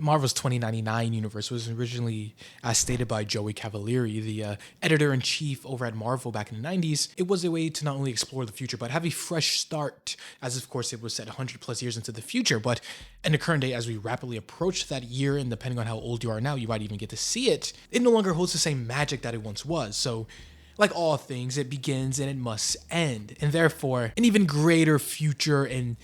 Marvel's 2099 universe was originally, as stated by Joey Cavalieri, the editor-in-chief over at Marvel back in the 90s, it was a way to not only explore the future, but have a fresh start, as of course it was set 100 plus years into the future. But in the current day, as we rapidly approach that year, and depending on how old you are now, you might even get to see it, it no longer holds the same magic that it once was. So like all things, it begins and it must end, and therefore an even greater future and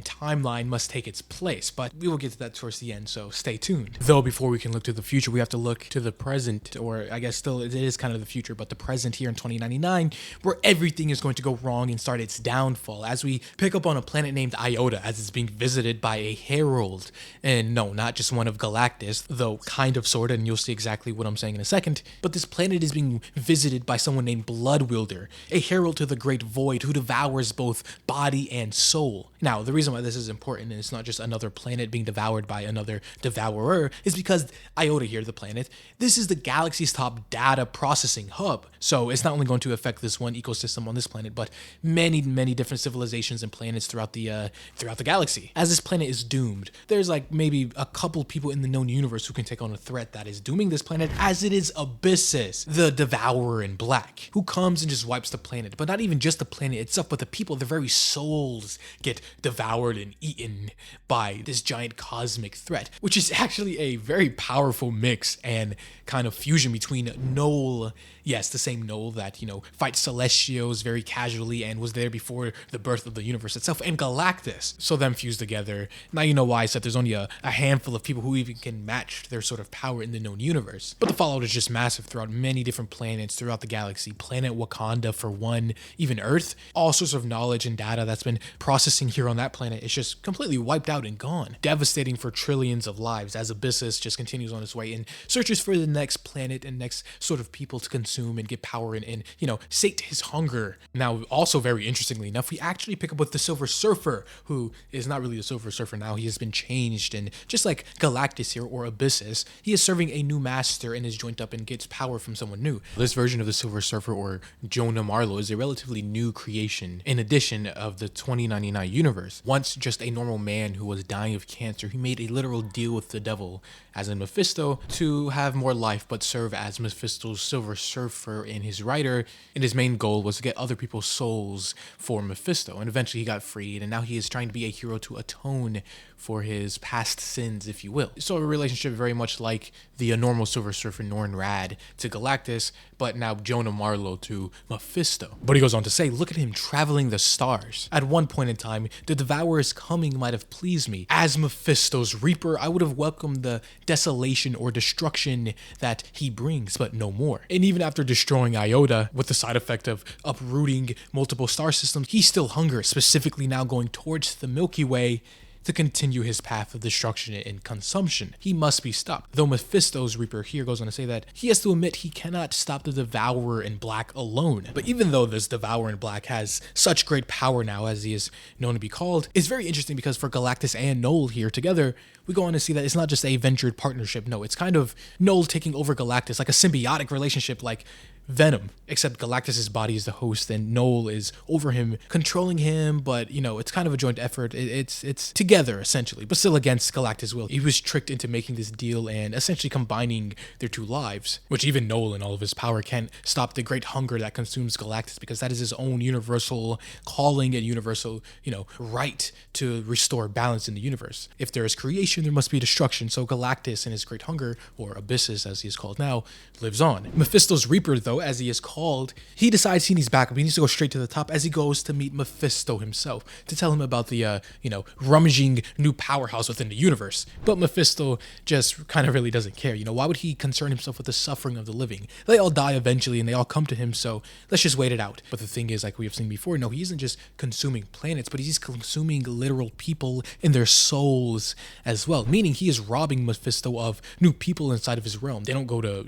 timeline must take its place. But we will get to that towards the end, so stay tuned. Though before we can look to the future, we have to look to the present, or I guess still it is kind of the future, but the present here in 2099, where everything is going to go wrong and start its downfall as we pick up on a planet named Iota, as it's being visited by a herald. And no, not just one of Galactus, though kind of sorta, and you'll see exactly what I'm saying in a second. But this planet is being visited by someone named Bloodwielder, a herald to the great void who devours both body and soul. Now, the reason why this is important, and it's not just another planet being devoured by another devourer, is because Iota here, the planet, this is the galaxy's top data processing hub. So it's not only going to affect this one ecosystem on this planet, but many different civilizations and planets throughout the galaxy. As this planet is doomed, there's like maybe a couple people in the known universe who can take on a threat that is dooming this planet, as it is Abyssus, the Devourer in Black, who comes and just wipes the planet. But not even just the planet itself, but the people, their very souls get devoured and eaten by this giant cosmic threat, which is actually a very powerful mix and kind of fusion between KNULL, yes, the same KNULL that, fights Celestials very casually and was there before the birth of the universe itself, and Galactus. So them fused together. Now you know why I said there's only a handful of people who even can match their sort of power in the known universe. But the fallout is just massive throughout many different planets throughout the galaxy. Planet Wakanda for one, even Earth. All sorts of knowledge and data that's been processing here on that planet is just completely wiped out and gone. Devastating for trillions of lives as Abyssus just continues on its way and searches for the next planet and next sort of people to consume and get power and sate his hunger. Now, also very interestingly enough, we actually pick up with the Silver Surfer, who is not really the Silver Surfer now. He has been changed, and just like Galactus here, or Abyssus, he is serving a new master and is joined up and gets power from someone new. This version of the Silver Surfer, or Jonah Marlowe, is a relatively new creation in addition of the 2099 universe. Once just a normal man who was dying of cancer, he made a literal deal with the devil, as in Mephisto, to have more life but serve as Mephisto's Silver Surfer and his writer, and his main goal was to get other people's souls for Mephisto, and eventually he got freed, and now he is trying to be a hero to atone for his past sins, if you will. So a relationship very much like the normal Silver Surfer Norrin Rad to Galactus, but now Jonah Marlowe to Mephisto. But he goes on to say, look at him traveling the stars. At one point in time, the Devourer's coming might have pleased me. As Mephisto's Reaper, I would have welcomed the desolation or destruction that he brings, but no more. And even after destroying Iota, with the side effect of uprooting multiple star systems, he still hungers, specifically now going towards the Milky Way to continue his path of destruction and consumption. He must be stopped. Though Mephisto's Reaper here goes on to say that he has to admit he cannot stop the Devourer in Black alone. But even though this Devourer in Black has such great power now, as he is known to be called, it's very interesting because for Galactus and KNULL here together, we go on to see that it's not just a ventured partnership. No, it's kind of KNULL taking over Galactus, like a symbiotic relationship, like Venom, except Galactus's body is the host and KNULL is over him, controlling him, but it's kind of a joint effort. It's together essentially, but still against Galactus' will. He was tricked into making this deal and essentially combining their two lives, which even KNULL in all of his power can't stop the great hunger that consumes Galactus, because that is his own universal calling and universal, right to restore balance in the universe. If there is creation, there must be destruction. So Galactus and his great hunger, or Abyssus as he is called now, lives on. Mephisto's Reaper, though, as he is called, he decides he needs backup. He needs to go straight to the top as he goes to meet Mephisto himself to tell him about the, rummaging new powerhouse within the universe. But Mephisto just kind of really doesn't care. Why would he concern himself with the suffering of the living? They all die eventually and they all come to him, so let's just wait it out. But the thing is, like we have seen before, no, he isn't just consuming planets, but he's consuming literal people and their souls as well, meaning he is robbing Mephisto of new people inside of his realm. They don't go to,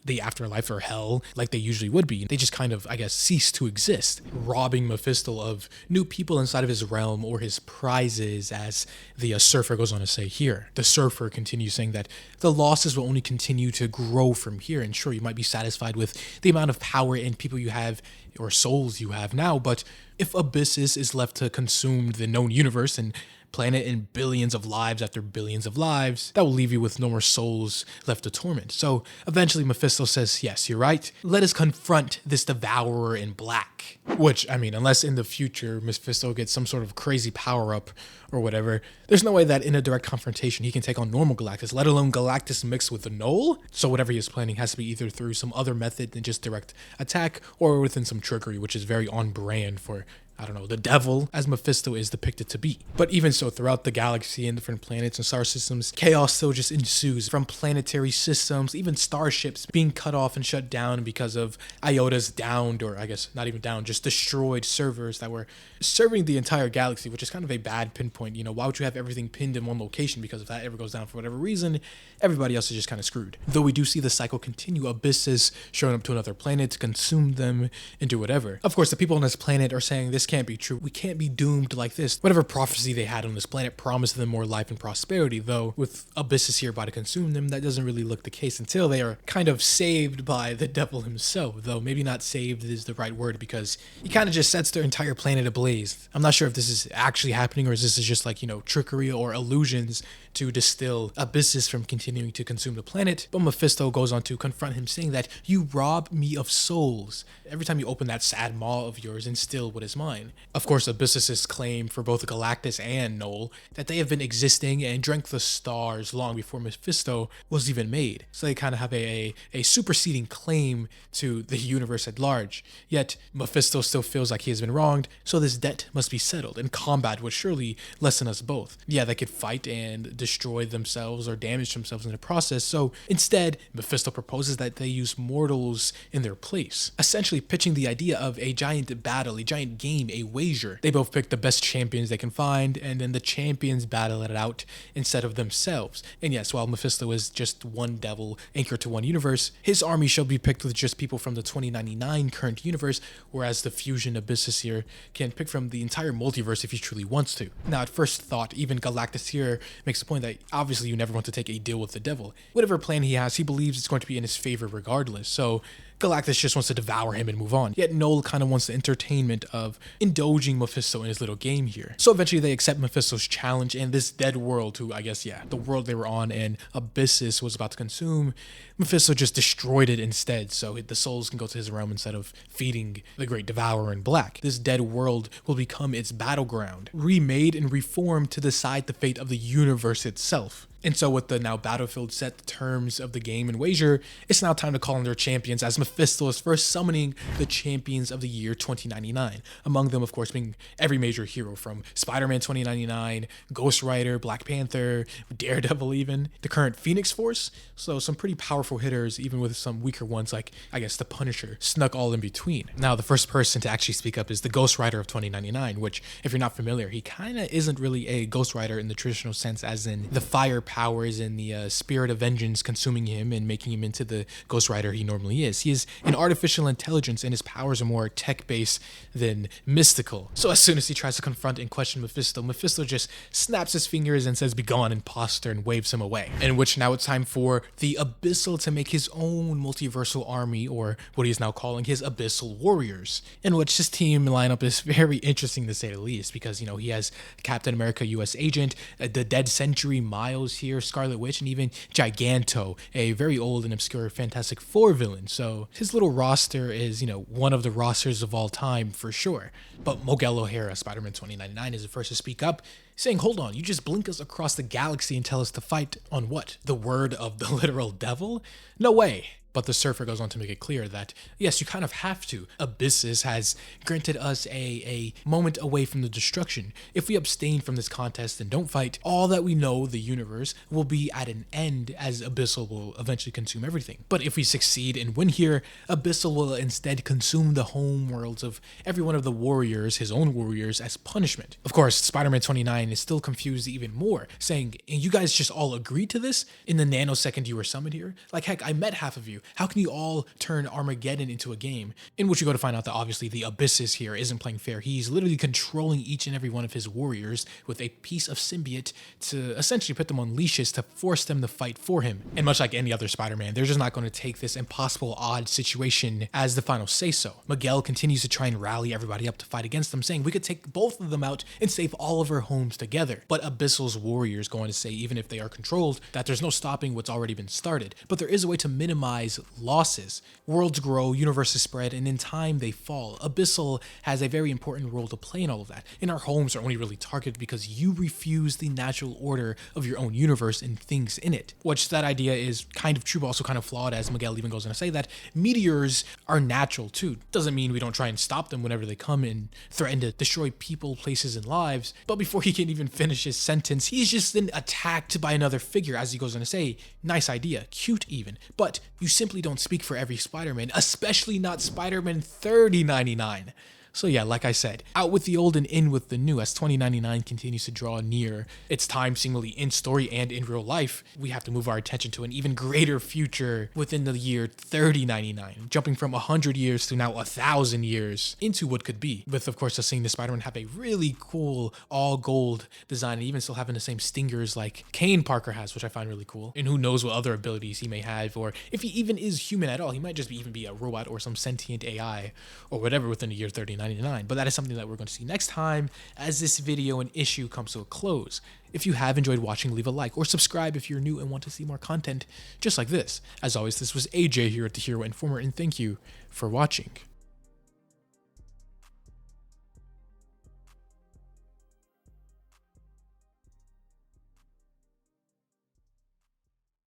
the afterlife or hell like they usually would be. They just kind of, cease to exist, robbing Mephisto of new people inside of his realm or his prizes, as the Surfer goes on to say here. The Surfer continues saying that the losses will only continue to grow from here, and sure, you might be satisfied with the amount of power and people you have or souls you have now, but if Abyssus is left to consume the known universe and planet and billions of lives after billions of lives that will leave you with no more souls left to torment. So eventually Mephisto says, yes, you're right. Let us confront this devourer in black. Which, I mean, unless in the future Mephisto gets some sort of crazy power up or whatever, there's no way that in a direct confrontation he can take on normal Galactus, let alone Galactus mixed with the KNULL. So whatever he is planning has to be either through some other method than just direct attack or within some trickery, which is very on brand for, I don't know, the devil, as Mephisto is depicted to be. But even so, throughout the galaxy and different planets and star systems, chaos still just ensues from planetary systems, even starships being cut off and shut down because of Iota's downed, or I guess not even down, just destroyed servers that were serving the entire galaxy, which is kind of a bad pinpoint. You know, why would you have everything pinned in one location? Because if that ever goes down for whatever reason, everybody else is just kind of screwed. Though we do see the cycle continue, Abyssus showing up to another planet to consume them and do whatever. Of course, the people on this planet are saying this can't be true. We can't be doomed like this. Whatever prophecy they had on this planet promised them more life and prosperity, though with Abyssus here about to consume them, that doesn't really look the case until they are kind of saved by the devil himself, though maybe not saved is the right word because he kind of just sets their entire planet ablaze. I'm not sure if this is actually happening or if this is just like, you know, trickery or illusions to distill Abyssus from continuing to consume the planet. But Mephisto goes on to confront him, saying that you rob me of souls. Every time you open that sad maw of yours and steal what is mine. Of course, Abyssus' claim for both Galactus and KNULL that they have been existing and drank the stars long before Mephisto was even made. So they kind of have a superseding claim to the universe at large. Yet Mephisto still feels like he has been wronged, so this debt must be settled, and combat would surely lessen us both. Yeah, they could fight and destroy themselves or damage themselves in the process, so instead, Mephisto proposes that they use mortals in their place, essentially pitching the idea of a giant battle, a giant game, a wager. They both pick the best champions they can find, and then the champions battle it out instead of themselves. And yes, while Mephisto is just one devil anchored to one universe, his army shall be picked with just people from the 2099 current universe, whereas the fusion Abyssus here can pick from the entire multiverse if he truly wants to. Now, at first thought, even Galactus here makes the point that obviously you never want to take a deal with the devil. Whatever plan he has, he believes it's going to be in his favor regardless, so Galactus just wants to devour him and move on. Yet KNULL kind of wants the entertainment of indulging Mephisto in his little game here. So eventually they accept Mephisto's challenge, and this dead world, who I guess, yeah, the world they were on and Abyssus was about to consume, Mephisto just destroyed it instead, so the souls can go to his realm instead of feeding the great devourer in black. This dead world will become its battleground, remade and reformed to decide the fate of the universe itself. And so with the now battlefield set, the terms of the game and wager, it's now time to call on their champions, as Mephisto is first summoning the champions of the year 2099. Among them, of course, being every major hero from Spider-Man 2099, Ghost Rider, Black Panther, Daredevil even, the current Phoenix Force. So some pretty powerful hitters, even with some weaker ones like, I guess, the Punisher, snuck all in between. Now, the first person to actually speak up is the Ghost Rider of 2099, which, if you're not familiar, he kind of isn't really a Ghost Rider in the traditional sense, as in the fire powers and the spirit of vengeance consuming him and making him into the Ghost Rider he normally is. He is an artificial intelligence, and his powers are more tech-based than mystical. So as soon as he tries to confront and question Mephisto, Mephisto just snaps his fingers and says, "Begone, imposter," and waves him away. In which now it's time for the Abyssal to make his own multiversal army, or what he is now calling his Abyssal Warriors, in which his team lineup is very interesting to say the least, because, you know, he has Captain America US Agent, the Dead Century Miles here, Scarlet Witch, and even Giganto, a very old and obscure Fantastic Four villain. So his little roster is, you know, one of the rosters of all time for sure. But Miguel O'Hara, Spider-Man 2099, is the first to speak up, saying, "Hold on, you just blink us across the galaxy and tell us to fight on what? The word of the literal devil? No way." But the Surfer goes on to make it clear that, yes, you kind of have to. Abyssus has granted us a moment away from the destruction. If we abstain from this contest and don't fight, all that we know, the universe, will be at an end, as Abyssal will eventually consume everything. But if we succeed and win here, Abyssal will instead consume the home worlds of every one of the warriors, his own warriors, as punishment. Of course, Spider-Man 29 is still confused even more, saying, "You guys just all agreed to this in the nanosecond you were summoned here? Like, heck, I met half of you. How can you all turn Armageddon into a game? In which you go to find out that obviously the Abyssus here isn't playing fair. He's literally controlling each and every one of his warriors with a piece of symbiote to essentially put them on leashes to force them to fight for him. And much like any other Spider-Man, they're just not going to take this impossible odd situation as the final say-so. Miguel continues to try and rally everybody up to fight against them, saying we could take both of them out and save all of our homes together. But Abyssal's warriors going to say, even if they are controlled, that there's no stopping what's already been started. But there is a way to minimize losses. Worlds grow, universes spread, and in time they fall. Abyssal has a very important role to play in all of that. And our homes are only really targeted because you refuse the natural order of your own universe and things in it. Which that idea is kind of true, but also kind of flawed, as Miguel even goes on to say that meteors are natural too. Doesn't mean we don't try and stop them whenever they come and threaten to destroy people, places, and lives. But before he can even finish his sentence, he's just then attacked by another figure, as he goes on to say, nice idea, cute even, but you simply don't speak for every Spider-Man, especially not Spider-Man 3099. So yeah, like I said, out with the old and in with the new. As 2099 continues to draw near its time, seemingly in story and in real life, we have to move our attention to an even greater future within the year 3099, jumping from 100 years to now 1,000 years into what could be. With, of course, us seeing the Spider-Man have a really cool all gold design and even still having the same stingers like Kane Parker has, which I find really cool. And who knows what other abilities he may have, or if he even is human at all. He might just even be a robot or some sentient AI or whatever within the year 3099. But that is something that we're going to see next time as this video and issue comes to a close. If you have enjoyed watching, leave a like or subscribe if you're new and want to see more content just like this. As always, this was AJ here at The Hero Informer, and thank you for watching.